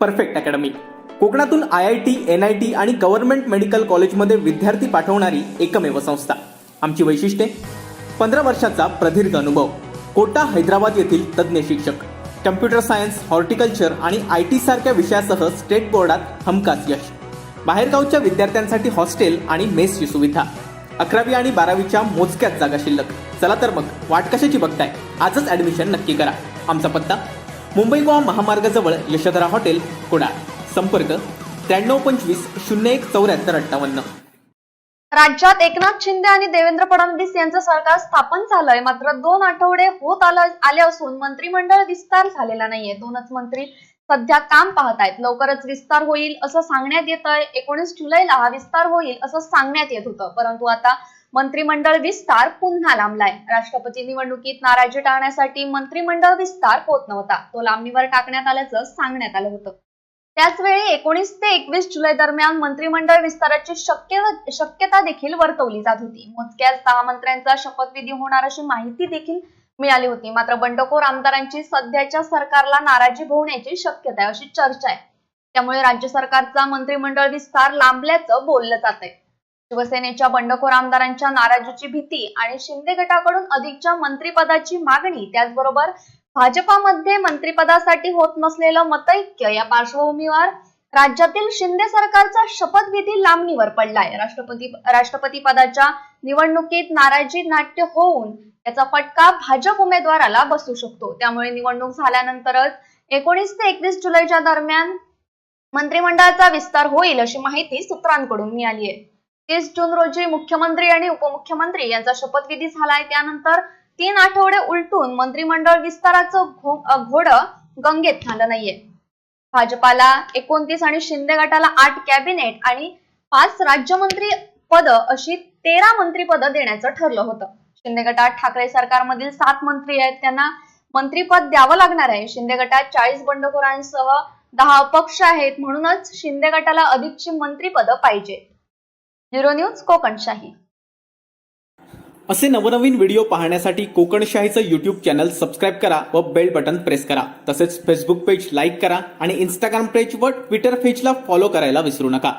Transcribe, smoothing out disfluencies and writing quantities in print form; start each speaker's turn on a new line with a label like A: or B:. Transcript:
A: Perfect academy, कोकणातून IIT, NIT आणि government medical कॉलेजमध्ये विद्यार्थी पाठवणारी एकमेव संस्था. आमची वैशिष्ट्ये: 15 वर्षाचा प्रदीर्घ अनुभव, कोटा हैदराबाद येथील तज्ज्ञ शिक्षक, कम्प्युटर सायन्स, हॉर्टिकल्चर आणि IT सारख्या विषयासह स्टेट बोर्डात हमखास यश, बाहेरगावच्या विद्यार्थ्यांसाठी हॉस्टेल आणि मेसची सुविधा, 11वी आणि 12वीच्या मोजक्याच जागा शिल्लक. चला तर मग वाट कशाची बघताय, आजच ॲडमिशन नक्की करा. आमचा पत्ता: मुंबई गोवा महामार्गाजवळ यशोधरा हॉटेल, कुडाळ. संपर्क 9325 01 74 58.
B: राज्यात एकनाथ शिंदे आणि देवेंद्र फडणवीस यांचं सरकार स्थापन झालंय, मात्र 2 आठवडे होत आले असून मंत्रिमंडळ विस्तार झालेला नाहीये. 2च मंत्री सध्या काम पाहत आहेत. लवकरच विस्तार होईल असं सांगण्यात येत आहे. 19 जुलैला हा विस्तार होईल असं सांगण्यात येत होतं, परंतु आता मंत्रिमंडळ विस्तार पुन्हा लांबलाय. राष्ट्रपती निवडणुकीत नाराजी टाळण्यासाठी मंत्रिमंडळ विस्तार होत नव्हता, तो लांबणीवर टाकण्यात आल्याचं सांगण्यात आलं होतं. त्याचवेळी 19 ते 21 जुलै दरम्यान मंत्रिमंडळ विस्ताराची शक्यता देखील वर्तवली जात होती. मोजक्याच 10 मंत्र्यांचा शपथविधी होणार अशी माहिती देखील मिळाली होती. मात्र बंडखोर आमदारांची सध्याच्या सरकारला नाराजी होण्याची शक्यता आहे अशी चर्चा आहे. त्यामुळे राज्य सरकारचा मंत्रिमंडळ विस्तार लांबल्याचं बोललं जात आहे. शिवसेनेच्या बंडखोर आमदारांच्या नाराजीची भीती आणि शिंदे गटाकडून अधिकच्या मंत्रिपदाची मागणी, त्याचबरोबर भाजपामध्ये मंत्रिपदासाठी होत नसलेलं मतैक्य या पार्श्वभूमीवर राज्यातील शिंदे सरकारचा शपथविधी लांबणीवर पडलाय. राष्ट्रपती पदाच्या निवडणुकीत नाराजी नाट्य होऊन याचा फटका भाजप उमेदवाराला बसू शकतो. त्यामुळे निवडणूक झाल्यानंतरच 19 ते 21 जुलैच्या दरम्यान मंत्रिमंडळाचा विस्तार होईल अशी माहिती सूत्रांकडून मिळाली आहे. 30 जून रोजी मुख्यमंत्री आणि उपमुख्यमंत्री यांचा शपथविधी झालाय. त्यानंतर 3 आठवडे उलटून मंत्रिमंडळ विस्ताराचं घोडं गंगेत झालं नाहीये. भाजपाला 29 आणि शिंदे गटाला 8 कॅबिनेट आणि 5 राज्यमंत्री पद अशी 13 मंत्रिपद देण्याचं ठरलं होतं. शिंदे गटात ठाकरे सरकारमधील 7 मंत्री आहेत, त्यांना मंत्रिपद द्यावं लागणार आहे. शिंदे गटात 40 बंडखोरांसह 10 अपक्ष आहेत, म्हणूनच शिंदे गटाला अधिकची मंत्रिपद पाहिजे. Bureau news, Kokanshahi.
A: असे नवनवीन व्हिडिओ पाहण्यासाठी कोकणशाहीचं YouTube चॅनल सबस्क्राईब करा व बेल बटन प्रेस करा. तसेच फेसबुक पेज लाईक करा आणि Instagram पेज व ट्विटर पेजला फॉलो करायला विसरू नका.